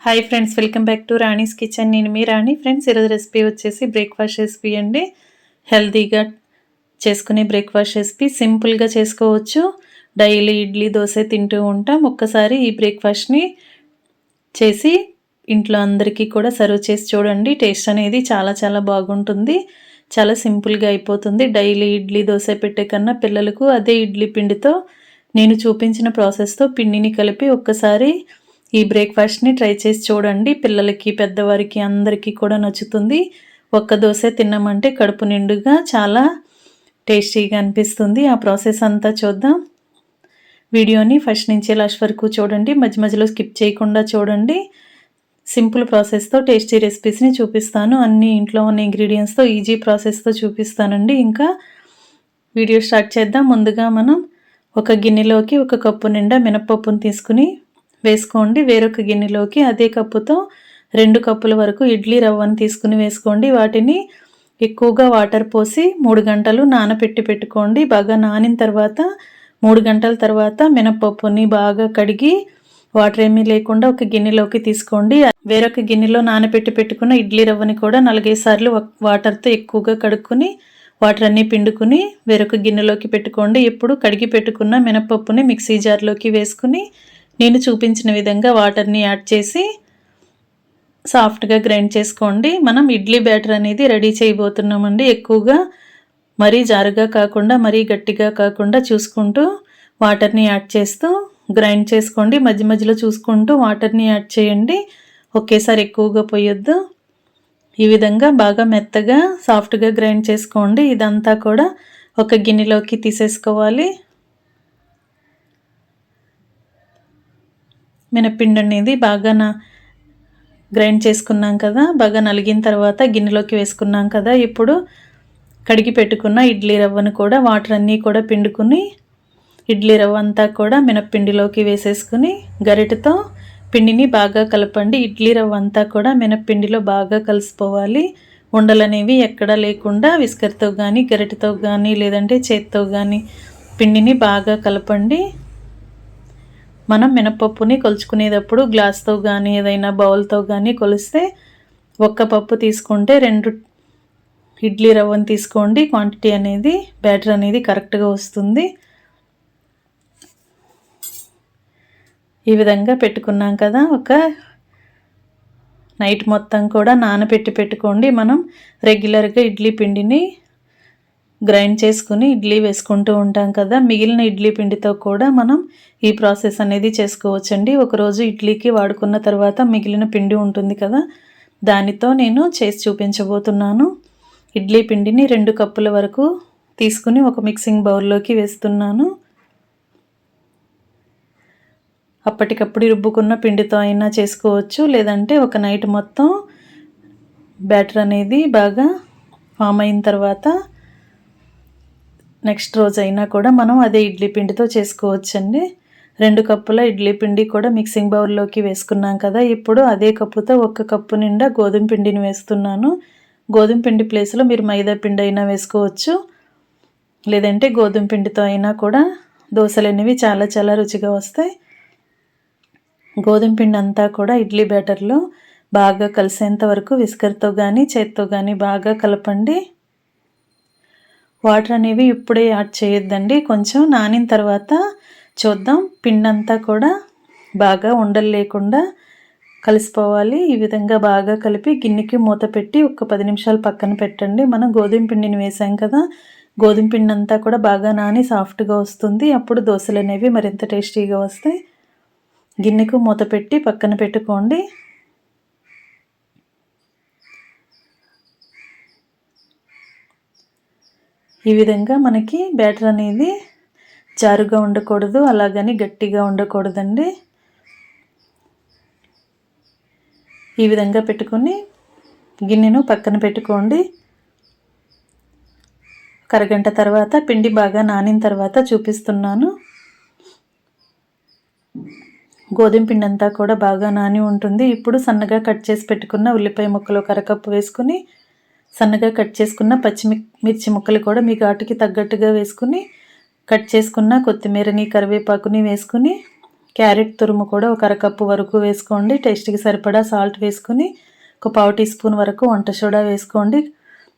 Hi friends, welcome back to Rani's kitchen. నేను మీ రాణి. Friends, ఈరోజు recipe వచ్చేసి బ్రేక్ఫాస్ట్ రెసిపీ అండి. హెల్తీగా చేసుకునే బ్రేక్ఫాస్ట్ రెసిపీ. సింపుల్గా చేసుకోవచ్చు. డైలీ ఇడ్లీ దోశ తింటూ ఉంటాం. ఒక్కసారి ఈ బ్రేక్ఫాస్ట్ని చేసి ఇంట్లో అందరికీ కూడా సర్వ్ చేసి చూడండి. టేస్ట్ అనేది చాలా చాలా బాగుంటుంది. చాలా సింపుల్గా అయిపోతుంది. డైలీ ఇడ్లీ దోశ పెట్టే కన్నా పిల్లలకు అదే ఇడ్లీ పిండితో నేను చూపించిన ప్రాసెస్తో పిండిని కలిపి ఒక్కసారి ఈ బ్రేక్ఫాస్ట్ని ట్రై చేసి చూడండి. పిల్లలకి పెద్దవారికి అందరికీ కూడా నచ్చుతుంది. ఒక్క దోశ తిన్నామంటే కడుపు నిండుగా చాలా టేస్టీగా అనిపిస్తుంది. ఆ ప్రాసెస్ అంతా చూద్దాం. వీడియోని ఫస్ట్ నుంచి లాస్ట్ వరకు చూడండి. మధ్య మధ్యలో స్కిప్ చేయకుండా చూడండి. సింపుల్ ప్రాసెస్తో టేస్టీ రెసిపీస్ని చూపిస్తాను. అన్ని ఇంట్లో ఉన్న ఇంగ్రీడియంట్స్తో ఈజీ ప్రాసెస్తో చూపిస్తానండి. ఇంకా వీడియో స్టార్ట్ చేద్దాం. ముందుగా మనం ఒక గిన్నెలోకి 1 కప్పు నిండా మినపప్పును తీసుకుని వేసుకోండి. వేరొక గిన్నెలోకి అదే కప్పుతో 2 కప్పుల వరకు ఇడ్లీ రవ్వను తీసుకుని వేసుకోండి. వాటిని ఎక్కువగా వాటర్ పోసి 3 గంటలు నానబెట్టి పెట్టుకోండి. బాగా నానిన తర్వాత 3 గంటల తర్వాత మినపప్పుని బాగా కడిగి వాటర్ ఏమీ లేకుండా ఒక గిన్నెలోకి తీసుకోండి. వేరొక గిన్నెలో నానబెట్టి పెట్టుకున్న ఇడ్లీ రవ్వని కూడా 4-5 సార్లు వాటర్తో ఎక్కువగా కడుక్కుని వాటర్ అన్నీ పిండుకుని వేరొక గిన్నెలోకి పెట్టుకోండి. ఇప్పుడు కడిగి పెట్టుకున్న మినపప్పుని మిక్సీ జార్లోకి వేసుకుని నేను చూపించిన విధంగా వాటర్ని యాడ్ చేసి సాఫ్ట్గా గ్రైండ్ చేసుకోండి. మనం ఇడ్లీ బ్యాటర్ అనేది రెడీ చేయబోతున్నామండి. ఎక్కువగా మరీ జారుగా కాకుండా మరీ గట్టిగా కాకుండా చూసుకుంటూ వాటర్ని యాడ్ చేస్తూ గ్రైండ్ చేసుకోండి. మధ్య మధ్యలో చూసుకుంటూ వాటర్ని యాడ్ చేయండి. ఒకేసారి ఎక్కువగా పోయొద్దు. ఈ విధంగా బాగా మెత్తగా సాఫ్ట్గా గ్రైండ్ చేసుకోండి. ఇదంతా కూడా ఒక గిన్నెలోకి తీసేసుకోవాలి. మినప్పిండి అనేది బాగా గ్రైండ్ చేసుకున్నాం కదా, బాగా నలిగిన తర్వాత గిన్నెలోకి వేసుకున్నాం కదా. ఇప్పుడు కడిగి పెట్టుకున్న ఇడ్లీ రవ్వను కూడా వాటర్ అన్నీ కూడా పిండుకుని ఇడ్లీ రవ్వ అంతా కూడా మినప్పిండిలోకి వేసేసుకుని గరిటెతో పిండిని బాగా కలపండి. ఇడ్లీ రవ్వ అంతా కూడా మినప్పిండిలో బాగా కలిసిపోవాలి. ఉండలనేవి ఎక్కడా లేకుండా విస్కర్తో కానీ గరిటెతో కానీ లేదంటే చేత్తో కానీ పిండిని బాగా కలపండి. మనం మినపప్పుని కొలుచుకునేటప్పుడు గ్లాస్తో కానీ ఏదైనా బౌల్తో కానీ కొలిస్తే 1 పప్పు తీసుకుంటే 2 ఇడ్లీ రవ్వను తీసుకోండి. క్వాంటిటీ అనేది బ్యాటర్ అనేది కరెక్ట్గా వస్తుంది. ఈ విధంగా పెట్టుకున్నాం కదా. ఒక నైట్ మొత్తం కూడా నానబెట్టి పెట్టుకోండి. మనం రెగ్యులర్గా ఇడ్లీ పిండిని గ్రైండ్ చేసుకుని ఇడ్లీ వేసుకుంటూ ఉంటాం కదా. మిగిలిన ఇడ్లీ పిండితో కూడా మనం ఈ ప్రాసెస్ అనేది చేసుకోవచ్చండి. ఒకరోజు ఇడ్లీకి వాడుకున్న తర్వాత మిగిలిన పిండి ఉంటుంది కదా, దానితో నేను చేసి చూపించబోతున్నాను. ఇడ్లీ పిండిని 2 కప్పుల వరకు తీసుకుని ఒక మిక్సింగ్ బౌల్లోకి వేస్తున్నాను. అప్పటికప్పుడు రుబ్బుకున్న పిండితో అయినా చేసుకోవచ్చు, లేదంటే ఒక నైట్ మొత్తం బ్యాటర్ అనేది బాగా ఫామ్ అయిన తర్వాత నెక్స్ట్ రోజు అయినా కూడా మనం అదే ఇడ్లీ పిండితో చేసుకోవచ్చండి. 2 కప్పుల ఇడ్లీ పిండి కూడా మిక్సింగ్ బౌల్లోకి వేసుకున్నాం కదా. ఇప్పుడు అదే కప్పుతో 1 కప్పు నిండా గోధుమ పిండిని వేస్తున్నాను. గోధుమ పిండి ప్లేస్లో మీరు మైదా పిండి అయినా వేసుకోవచ్చు, లేదంటే గోధుమ పిండితో అయినా కూడా దోశలు అనేవి చాలా చాలా రుచిగా వస్తాయి. గోధుమ పిండి అంతా కూడా ఇడ్లీ బ్యాటర్లో బాగా కలిసేంత వరకు విస్కర్తో కానీ చేత్తో కానీ బాగా కలపండి. వాటర్ అనేవి ఇప్పుడే యాడ్ చేయొద్దండి. కొంచెం నానిన తర్వాత చూద్దాం. పిండి అంతా కూడా బాగా ఉండలు లేకుండా కలిసిపోవాలి. ఈ విధంగా బాగా కలిపి గిన్నెకి మూత పెట్టి ఒక 10 నిమిషాలు పక్కన పెట్టండి. మనం గోధుమ పిండిని వేసాం కదా, గోధుమ పిండి అంతా కూడా బాగా నాని సాఫ్ట్గా వస్తుంది. అప్పుడు దోశలు అనేవి మరింత టేస్టీగా వస్తాయి. గిన్నెకు మూత పెట్టి పక్కన పెట్టుకోండి. ఈ విధంగా మనకి బ్యాటర్ అనేది జారుగా ఉండకూడదు, అలాగని గట్టిగా ఉండకూడదండి. ఈ విధంగా పెట్టుకొని గిన్నెను పక్కన పెట్టుకోండి. అరగంట తర్వాత పిండి బాగా నానిన తర్వాత చూపిస్తున్నాను. గోధుమ పిండి అంతా కూడా బాగా నాని ఉంటుంది. ఇప్పుడు సన్నగా కట్ చేసి పెట్టుకున్న ఉల్లిపాయ ముక్కలు 1 కప్పు వేసుకుని సన్నగా కట్ చేసుకున్న పచ్చిమిర్చి ముక్కలు కూడా మీ ఘాటుకి తగ్గట్టుగా వేసుకుని కట్ చేసుకున్న కొత్తిమీరని కరివేపాకుని వేసుకుని క్యారెట్ తురుము కూడా ఒక అరకప్పు వరకు వేసుకోండి. టేస్ట్కి సరిపడా సాల్ట్ వేసుకుని ఒక పావు టీ స్పూన్ వరకు వంట సోడా వేసుకోండి.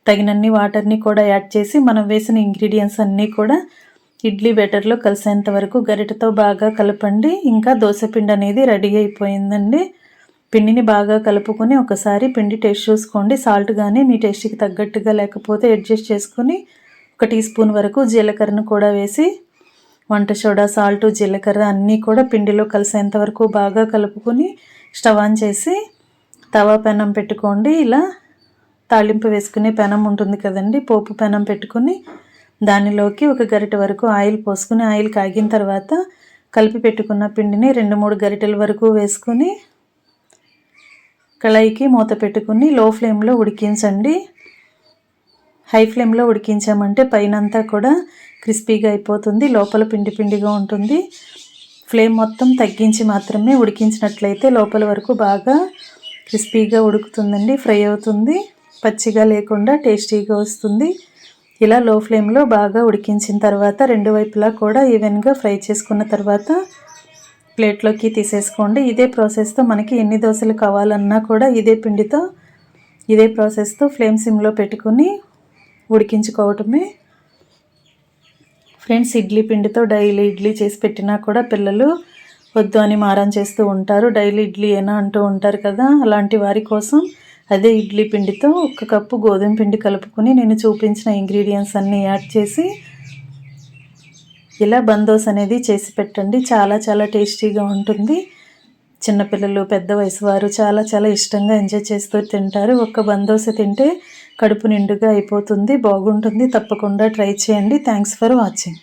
తగినన్ని వాటర్ని కూడా యాడ్ చేసి మనం వేసిన ఇంగ్రీడియంట్స్ అన్నీ కూడా ఇడ్లీ బ్యాటర్లో కలిసేంత వరకు గరిటెతో బాగా కలపండి. ఇంకా దోసపిండి అనేది రెడీ అయిపోయిందండి. పిండిని బాగా కలుపుకొని ఒకసారి పిండి టేస్ట్ చూసుకోండి. సాల్ట్ కానీ మీ టేస్ట్కి తగ్గట్టుగా లేకపోతే అడ్జస్ట్ చేసుకొని ఒక టీ స్పూన్ వరకు జీలకర్రను కూడా వేసి వంట సోడా, సాల్ట్, జీలకర్ర అన్నీ కూడా పిండిలో కలిసేంత వరకు బాగా కలుపుకొని స్టవ్ ఆన్ చేసి తవా పెనం పెట్టుకోండి. ఇలా తాళింపు వేసుకునే పెనం ఉంటుంది కదండి, పోపు పెనం పెట్టుకుని దానిలోకి ఒక గరిటె వరకు ఆయిల్ పోసుకుని ఆయిల్ కాగిన తర్వాత కలిపి పెట్టుకున్న పిండిని 2-3 గరిటెల వరకు వేసుకుని కళాయికి మూత పెట్టుకుని లో ఫ్లేమ్లో ఉడికించండి. హై ఫ్లేమ్లో ఉడికించామంటే పైనంతా కూడా క్రిస్పీగా అయిపోతుంది, లోపల పిండి పిండిగా ఉంటుంది. ఫ్లేమ్ మొత్తం తగ్గించి మాత్రమే ఉడికించినట్లయితే లోపల వరకు బాగా క్రిస్పీగా ఉడుకుతుందండి, ఫ్రై అవుతుంది, పచ్చిగా లేకుండా టేస్టీగా వస్తుంది. ఇలా లో ఫ్లేమ్లో బాగా ఉడికించిన తర్వాత రెండు వైపులా కూడా ఈవెన్గా ఫ్రై చేసుకున్న తర్వాత ప్లేట్లోకి తీసేసుకోండి. ఇదే ప్రాసెస్తో మనకి ఎన్ని దోశలు కావాలన్నా కూడా ఇదే పిండితో ఇదే ప్రాసెస్తో ఫ్లేమ్ సిమ్లో పెట్టుకుని ఉడికించుకోవటమే. ఫ్రెండ్స్, ఇడ్లీ పిండితో డైలీ ఇడ్లీ చేసి పెట్టినా కూడా పిల్లలు వద్దు అని మారం చేస్తూ ఉంటారు. డైలీ ఇడ్లీ ఏనా అంటూ ఉంటారు కదా, అలాంటి వారి కోసం అదే ఇడ్లీ పిండితో 1 కప్పు గోధుమ పిండి కలుపుకొని నేను చూపించిన ఇంగ్రీడియంట్స్ అన్నీ యాడ్ చేసి ఇలా బందోస్ అనేది చేసి పెట్టండి. చాలా చాలా టేస్టీగా ఉంటుంది. చిన్నపిల్లలు, పెద్ద వయసు వారు చాలా చాలా ఇష్టంగా ఎంజాయ్ చేస్తూ తింటారు. ఒక్క బందోస తింటే కడుపు నిండుగా అయిపోతుంది, బాగుంటుంది. తప్పకుండా ట్రై చేయండి. Thanks for watching.